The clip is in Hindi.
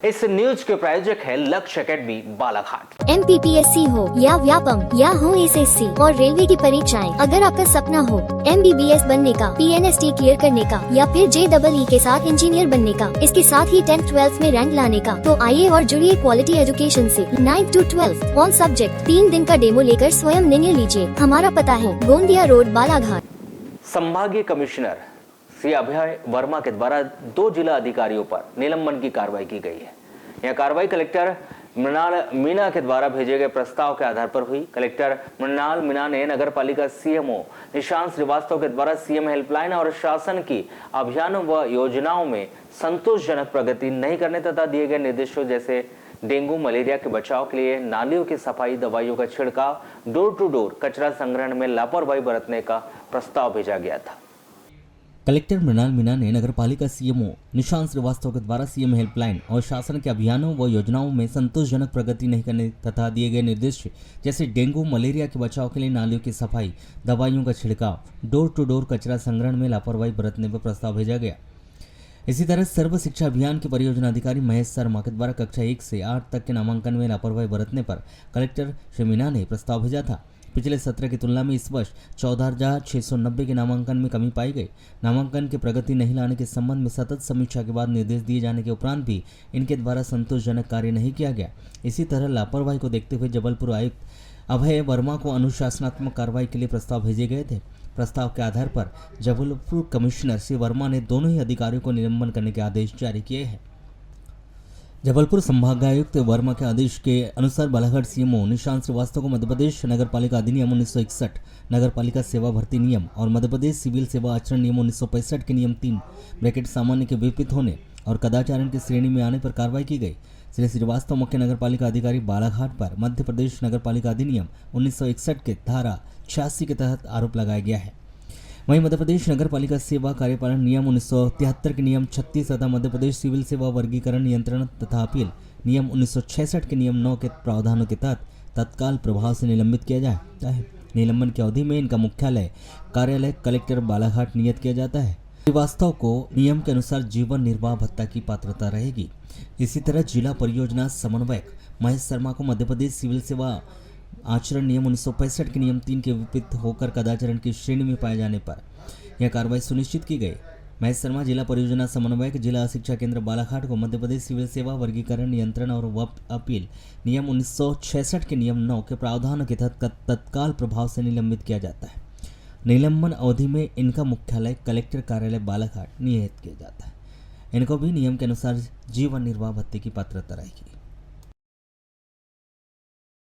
इस न्यूज के प्रायोजक है लक्ष्य एकेडमी बालाघाट। MPPSC हो या व्यापम या हो SSC और रेलवे की परीक्षाएं, अगर आपका सपना हो MBBS बनने का, PNST क्लियर करने का या फिर JEE के साथ इंजीनियर बनने का, इसके साथ ही 10th 12th में रैंक लाने का, तो आइए और जुड़िए क्वालिटी एजुकेशन से। 9th to 12th all subject 3 दिन का डेमो लेकर स्वयं निर्णय लीजिए। हमारा पता है गोंदिया रोड, बालाघाट। संभागीय कमिश्नर श्री अभय वर्मा के द्वारा 2 जिला अधिकारियों पर निलंबन की कार्रवाई की गई है। यह कार्रवाई कलेक्टर मृणाल मीणा के द्वारा भेजे गए प्रस्ताव के आधार पर हुई। कलेक्टर मृणाल मीणा ने नगर पालिका CMO निशांत श्रीवास्तव के द्वारा CM हेल्पलाइन और शासन की अभियानों व योजनाओं में संतोषजनक प्रगति नहीं करने तथा दिए गए निर्देशों जैसे डेंगू मलेरिया के बचाव के लिए नालियों की सफाई, दवाइयों का छिड़काव, डोर टू डोर कचरा संग्रहण में लापरवाही बरतने का प्रस्ताव भेजा गया था। कलेक्टर मृणाल मीणा ने नगर पालिका CMO निशांत श्रीवास्तव के द्वारा CM हेल्पलाइन और शासन के अभियानों व योजनाओं में संतोषजनक प्रगति नहीं करने तथा दिए गए निर्देश जैसे डेंगू मलेरिया के बचाव के लिए नालियों की सफाई, दवाइयों का छिड़काव, डोर टू डोर कचरा संग्रहण में लापरवाही बरतने पर प्रस्ताव भेजा गया। इसी तरह सर्व शिक्षा अभियान के परियोजना अधिकारी महेश शर्मा के द्वारा कक्षा 1 से 8 तक के नामांकन में लापरवाही बरतने पर कलेक्टर श्री मीणा ने प्रस्ताव भेजा था। पिछले सत्र की तुलना में इस वर्ष 14,690 के नामांकन में कमी पाई गई। नामांकन की प्रगति नहीं लाने के संबंध में सतत समीक्षा के बाद निर्देश दिए जाने के उपरांत भी इनके द्वारा संतोषजनक कार्य नहीं किया गया। इसी तरह लापरवाही को देखते हुए जबलपुर आयुक्त अभय वर्मा को अनुशासनात्मक कार्रवाई के लिए प्रस्ताव भेजे गए थे। प्रस्ताव के आधार पर जबलपुर कमिश्नर श्री वर्मा ने दोनों ही अधिकारियों को निलंबन करने के आदेश जारी किए हैं। जबलपुर संभागायुक्त वर्मा के आदेश के अनुसार बालाघाट CMO निशांत श्रीवास्तव को मध्यप्रदेश नगर पालिका अधिनियम 1961, नगर पालिका सेवा भर्ती नियम और मध्यप्रदेश सिविल सेवा आचरण नियम 1965 के नियम 3 ब्रैकेट सामान्य के विपरीत होने और कदाचारण की श्रेणी में आने पर कार्रवाई की गई। श्री श्रीवास्तव मुख्य नगर पालिका अधिकारी बालाघाट पर मध्य प्रदेश नगर पालिका अधिनियम 1961 के धारा 86 के तहत आरोप लगाया गया है। वहीं मध्य प्रदेश नगर पालिका सेवा कार्यपालन नियम 1973 के नियम 36 तथा मध्य प्रदेश सिविल सेवा वर्गीकरण नियंत्रण तथा अपील नियम 1966 के नियम 9 के प्रावधानों के तहत तत्काल प्रभाव से निलंबित किया जाता है। निलंबन की अवधि में इनका मुख्यालय कार्यालय कलेक्टर बालाघाट नियत किया जाता है। श्रीवास्तव को नियम के अनुसार जीवन निर्वाह भत्ता की पात्रता रहेगी। इसी तरह जिला परियोजना समन्वयक महेश शर्मा को मध्य प्रदेश सिविल सेवा आचरण नियम 1965 के नियम 3 के विपरीत होकर कदाचारण की श्रेणी में पाए जाने पर यह कार्रवाई सुनिश्चित की गई। महेश शर्मा जिला परियोजना समन्वयक जिला शिक्षा केंद्र बालाघाट को मध्य प्रदेश सिविल सेवा वर्गीकरण नियंत्रण और अपील नियम 1966 के नियम 9 के प्रावधानों के तहत तत्काल प्रभाव से निलंबित किया जाता है। निलंबन अवधि में इनका मुख्यालय कलेक्टर कार्यालय बालाघाट नियत किया जाता है। इनको भी नियम के अनुसार जीवन निर्वाह भत्ते की पात्रता रहेगी।